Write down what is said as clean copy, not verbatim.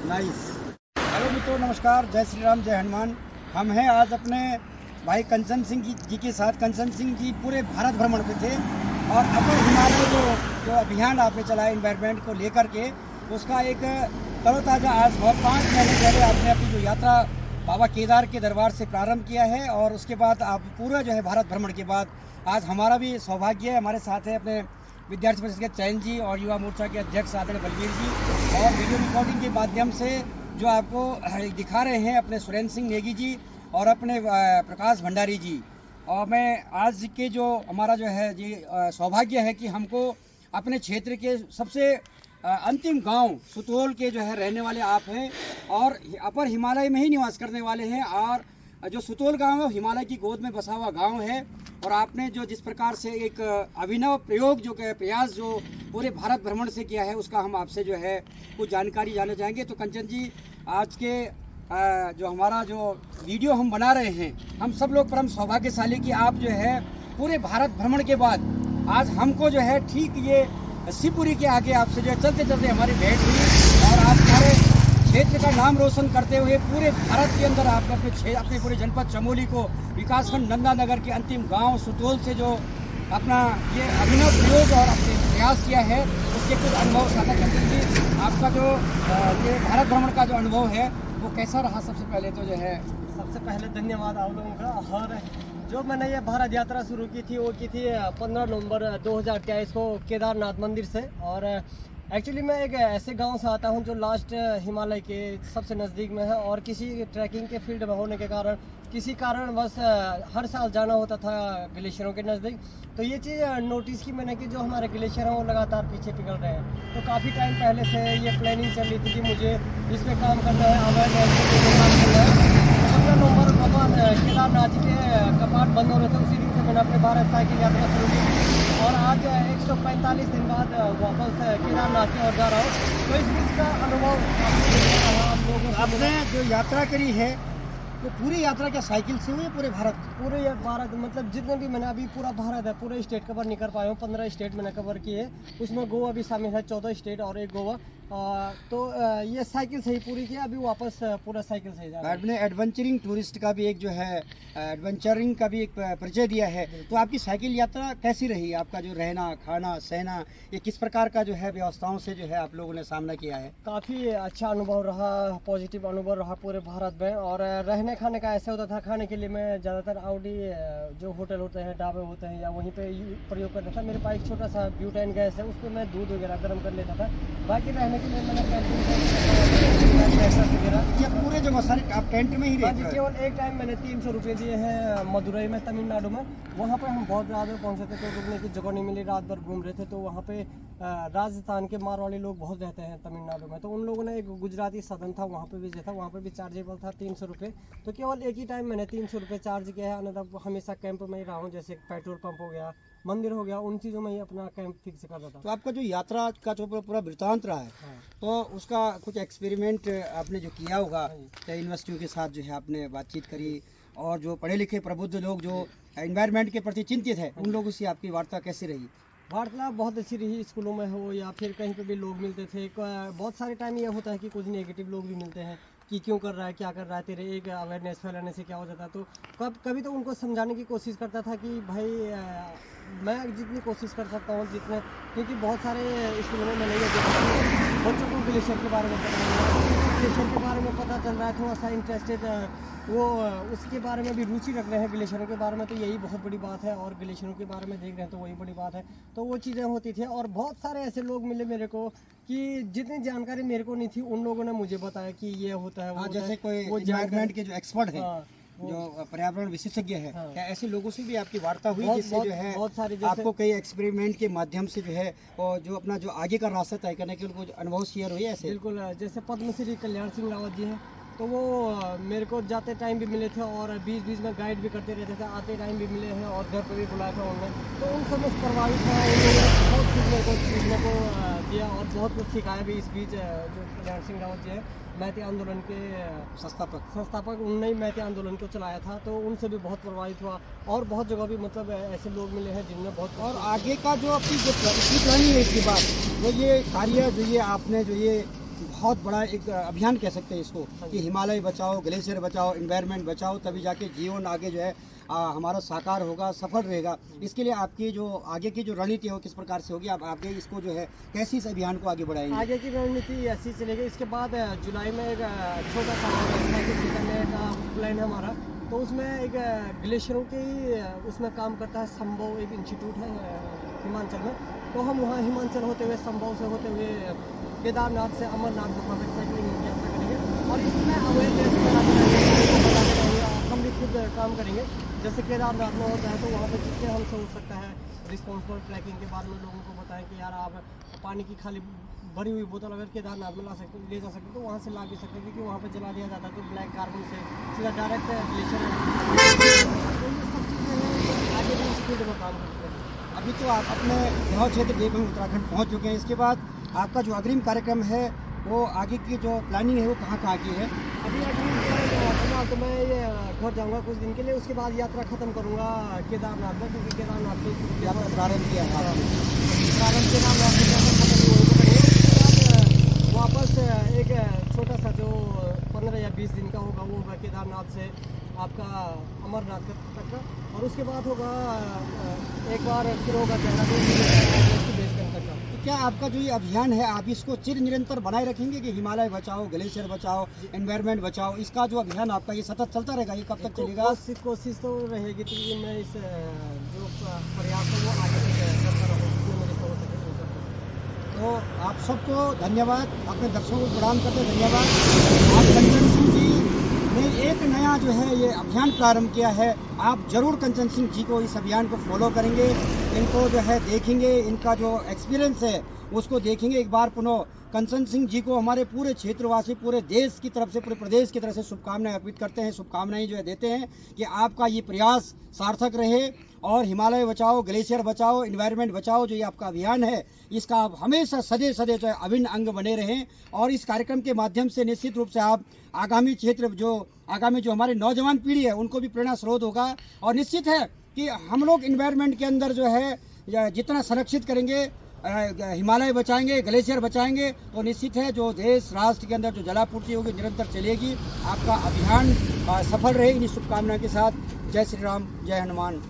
Nice. Hello मित्रों, नमस्कार, जय श्री राम, जय हनुमान। हम हैं आज अपने भाई कंचन सिंह जी के साथ। कंचन सिंह जी पूरे भारत भ्रमण पे थे और अपर हिमालय जो अभियान आपने चलाया इन्वायरमेंट को लेकर के, उसका एक तरोताज़ा आज 5 महीने पहले आपने अपनी जो यात्रा बाबा केदार के दरबार से प्रारंभ किया है और उसके बाद आप पूरा जो है भारत भ्रमण के बाद आज हमारा भी सौभाग्य है, हमारे साथ है अपने विद्यार्थी परिषद के चयन जी और युवा मोर्चा के अध्यक्ष आदरणीय बलवीर जी, और वीडियो रिकॉर्डिंग के माध्यम से जो आपको दिखा रहे हैं अपने सुरेंद्र सिंह नेगी जी और अपने प्रकाश भंडारी जी। और मैं आज के जो हमारा जो है ये सौभाग्य है कि हमको अपने क्षेत्र के सबसे अंतिम गांव सुतोल के जो है रहने वाले आप हैं और अपर हिमालय में ही निवास करने वाले हैं, और जो सुतोल गांव है हिमालय की गोद में बसा हुआ गांव है। और आपने जो जिस प्रकार से एक अभिनव प्रयोग जो प्रयास जो पूरे भारत भ्रमण से किया है, उसका हम आपसे जो है कुछ जानकारी जानना चाहेंगे। तो कंचन जी, आज के जो हमारा जो वीडियो हम बना रहे हैं, हम सब लोग परम सौभाग्यशाली कि आप जो है पूरे भारत भ्रमण के बाद आज हमको जो है ठीक ये शिवपुरी के आगे आपसे जो है चलते चलते हमारी भेंट हुई और आप हमारे क्षेत्र का नाम रोशन करते हुए पूरे भारत के अंदर आपने अपने पूरे जनपद चमोली को विकासखंड नंदानगर के अंतिम गांव सुतोल से जो अपना ये अभिनव प्रयोग और अपने प्रयास किया है, उसके कुछ अनुभव साझा करते जी। आपका जो ये भारत भ्रमण का जो अनुभव है वो कैसा रहा? सबसे पहले तो जो है सबसे पहले धन्यवाद आप लोगों का। और जो मैंने ये भारत यात्रा शुरू की थी वो की थी 15 नवंबर 2023 को केदारनाथ मंदिर से। और एक्चुअली मैं एक ऐसे गांव से आता हूं जो लास्ट हिमालय के सबसे नज़दीक में है, और किसी ट्रैकिंग के फील्ड में होने के कारण किसी कारण बस हर साल जाना होता था ग्लेशियरों के नज़दीक। तो ये चीज़ नोटिस की मैंने कि जो हमारे ग्लेशियर हैं वो लगातार पीछे पिघल रहे हैं। तो काफ़ी टाइम पहले से ये प्लानिंग चल रही थी कि मुझे इस पर काम करना है, अवेयरनेस काम करना है। 15 नवंबर भगवान केदारनाथ जी के कपाट बंद हो रहे थे, उसी दिन से मैंने अपने भारत साइकिल यात्रा शुरू की और आज 145 दिन बाद वापस केदारनाथ की ओर जा रहा हूँ। तो इस बीच का अनुभव आप लोगों से आपने जो यात्रा करी है तो पूरी यात्रा क्या साइकिल से हुई है? पूरे भारत मतलब जितने भी मैंने अभी पूरा भारत है, पूरे स्टेट कवर नहीं कर पाया हूँ। 15 स्टेट मैंने कवर किए, उसमें गोवा भी शामिल है, 14 स्टेट और एक गोवा। तो ये साइकिल से ही पूरी किया, अभी वापस पूरा साइकिल से ही जा रहा है। आपने एडवेंचरिंग टूरिस्ट का भी एक जो है एडवेंचरिंग का भी एक परिचय दिया है, तो आपकी साइकिल यात्रा कैसी रही? आपका जो रहना खाना सहना ये किस प्रकार का जो है व्यवस्थाओं से जो है आप लोगों ने सामना किया है? काफ़ी अच्छा अनुभव रहा, पॉजिटिव अनुभव रहा पूरे भारत में। और रहने खाने का ऐसा होता था, खाने के लिए मैं ज़्यादातर आउडी जो होटल होते हैं, ढाबे होते हैं या वहीं पे प्रयोग करता था। मेरे पास एक छोटा सा ब्यूटेन गैस है, उस पर मैं दूध वगैरह गर्म कर लेता था। बाकी रहने के लिए मैंने वगैरह ये पूरे जगह सारे आप टेंट में ही रहते हैं? केवल एक टाइम मैंने 300 रुपये दिए हैं मदुरई में, तमिलनाडु में। वहाँ पर हम बहुत ज़्यादा पहुँचे थे तो रुकने की जगह नहीं मिली, रात भर घूम रहे थे। तो वहाँ पे राजस्थान के मारवाड़ी लोग बहुत रहते हैं तमिलनाडु में, तो उन लोगों ने एक गुजराती सदन था वहाँ पे भी जो था, वहाँ पे भी चार्जेबल था 300 रुपये। तो केवल एक ही टाइम मैंने 300 रुपये चार्ज किया है, अन्यथा हमेशा कैंप में ही रहा हूँ। जैसे पेट्रोल पंप हो गया, मंदिर हो गया, उन चीज़ों में ही अपना कैंप फिक्स करता था। तो आपका जो यात्रा का जो पूरा वृत्तांत रहा है, हाँ। तो उसका कुछ एक्सपेरिमेंट आपने जो किया होगा, यूनिवर्सिटियों के साथ जो है आपने बातचीत करी और जो पढ़े लिखे प्रबुद्ध लोग जो एनवायरनमेंट के प्रति चिंतित है, उन लोगों से आपकी वार्ता कैसी रही? वार्तालाप बहुत अच्छी रही। स्कूलों में हो या फिर कहीं पे भी लोग मिलते थे। बहुत सारे टाइम ये होता है कि कुछ नेगेटिव लोग भी मिलते हैं कि क्यों कर रहा है, क्या कर रहा है, तेरे एक अवेयरनेस फैलाने से क्या हो जाता है। तो कभी तो उनको समझाने की कोशिश करता था कि भाई मैं जितनी कोशिश कर सकता हूँ जितने, क्योंकि बहुत सारे स्कूलों में मैंने ये देखा कि बच्चों को ग्लेशियर के बारे में पता चल रहा है, थोड़ा सा इंटरेस्टेड वो उसके बारे में भी रुचि रख रहे हैं ग्लेशियरों के बारे में। तो यही बहुत बड़ी बात है, और ग्लेशियरों के बारे में देख रहे हैं तो वही बड़ी बात है। तो वो चीज़ें होती थी और बहुत सारे ऐसे लोग मिले मेरे को कि जितनी जानकारी मेरे को नहीं थी, उन लोगों ने मुझे बताया कि ये होता है वो जैसे कोई एनवायरनमेंट के जो एक्सपर्ट है, जो पर्यावरण विशेषज्ञ है, क्या ऐसे लोगों से भी आपकी वार्ता हुई जिससे जो है बहुत सारी आपको कई एक्सपेरिमेंट के माध्यम से जो है और जो अपना जो आगे का रास्ता तय करने के लिए अनुभव शेयर हुए ऐसे? बिल्कुल। जैसे पद्मश्री कल्याण सिंह रावत जी हैं, तो वो मेरे को जाते टाइम भी मिले थे और बीच में गाइड भी करते रहते थे, आते टाइम भी मिले हैं और घर पर भी बुलाया था उन्होंने। तो उन सब से प्रभावित था, उन्होंने बहुत कुछ मेरे को सीखने को दिया और बहुत कुछ सिखाया भी। इस बीच जो कल्याण सिंह रावत जी हैं, मैती आंदोलन के संस्थापक उनने ही मैती आंदोलन को चलाया था, तो उनसे भी बहुत प्रभावित हुआ। और बहुत जगह भी मतलब ऐसे लोग मिले हैं जिनमें बहुत। और आगे का जो अपनी जो प्लानिंग है इसके बाद, जो ये कार्य जो ये आपने जो ये बहुत बड़ा एक अभियान कह सकते हैं इसको कि हिमालय बचाओ, ग्लेशियर बचाओ, एनवायरनमेंट बचाओ, तभी जाके जीवन आगे जो है हमारा साकार होगा, सफल रहेगा। इसके लिए आपकी जो आगे की जो रणनीति है वो किस प्रकार से होगी? आप आगे इसको जो है कैसे इस अभियान को आगे बढ़ाएंगे? आगे की रणनीति ऐसी चलेगी। इसके बाद जुलाई में एक छोटा सा साइकिल करने का प्लान है हमारा। तो उसमें एक ग्लेशियरों के ही उसमें काम करता है संभव, एक इंस्टीट्यूट है हिमाचल में। तो हम वहाँ हिमाचल होते हुए, संभव से होते हुए केदारनाथ से अमरनाथ तक साइकिलिंग यात्रा करेंगे और इसमें अवेयरनेस फैलाते रहेंगे। हम भी खुद काम करेंगे। जैसे केदारनाथ में होता है तो वहाँ पर जितने हमसे हो सकता है रिस्पॉन्सिबल ट्रैकिंग के बारे में लोगों को बताएं कि यार आप पानी की खाली भरी हुई बोतल अगर केदारनाथ में ले जा सकते तो वहाँ से ला भी सकते, क्योंकि वहाँ पर जला दिया जाता है तो ब्लैक कार्बन से सीधा डायरेक्ट ग्लेशियर तो ये सब चीज़ें हैं। आगे भी इस फील्ड में काम करते हैं। अभी तो आप अपने गृह क्षेत्र देवभूमि उत्तराखंड पहुँच चुके हैं। इसके बाद आपका जो अग्रिम कार्यक्रम है वो आगे की जो प्लानिंग है वो कहाँ की है? अभी फिलहाल तो मैं ये घर जाऊंगा कुछ दिन के लिए, उसके बाद यात्रा ख़त्म करूंगा केदारनाथ में, क्योंकि केदारनाथ से यात्रा प्रारंभ किया है आपने। प्रारंभ केदारनाथ से यात्रा खत्म हुई वहीं पर करेंगे। उसके बाद वापस एक छोटा सा जो 15 या 20 दिन का होगा वो होगा केदारनाथ से आपका अमरनाथ तक का, और उसके बाद होगा एक बार फिर होगा देहरादून बेस कैंप तक का। तो क्या आपका जो ये अभियान है आप इसको चिर निरंतर बनाए रखेंगे कि हिमालय बचाओ, ग्लेशियर बचाओ, एनवायरनमेंट बचाओ, इसका जो अभियान आपका ये सतत चलता रहेगा? ये कब तक चलेगा? कोशिश तो रहेगी, तो ये मैं इस जो प्रयास है वो आगे से करता रहूँ, जितने मेरे को हो सके वो करता रहूँ। तो आप सबको धन्यवाद, अपने दर्शकों को प्रणाम करते धन्यवाद। आज कंचन सिंह जी ने एक नया जो है ये अभियान प्रारंभ किया है। आप जरूर कंचन सिंह जी को इस अभियान को फॉलो करेंगे, इनको जो है देखेंगे, इनका जो एक्सपीरियंस है उसको देखेंगे। एक बार पुनः कंचन सिंह जी को हमारे पूरे क्षेत्रवासी, पूरे देश की तरफ से, पूरे प्रदेश की तरफ से शुभकामनाएं अर्पित करते हैं, शुभकामनाएं जो है देते हैं कि आपका ये प्रयास सार्थक रहे और हिमालय बचाओ, ग्लेशियर बचाओ, एनवायरनमेंट बचाओ जो ये आपका अभियान है इसका आप हमेशा सदैव जो है अभिन्न अंग बने रहें। और इस कार्यक्रम के माध्यम से निश्चित रूप से आप आगामी जो हमारे नौजवान पीढ़ी है उनको भी प्रेरणा स्रोत होगा। और निश्चित है कि हम लोग एनवायरनमेंट के अंदर जो है जितना संरक्षित करेंगे, हिमालय बचाएंगे, ग्लेशियर बचाएंगे, तो निश्चित है जो देश राष्ट्र के अंदर जो जलापूर्ति होगी निरंतर चलेगी। आपका अभियान सफल रहे। इन्हीं शुभकामनाओं के साथ जय श्री राम, जय हनुमान।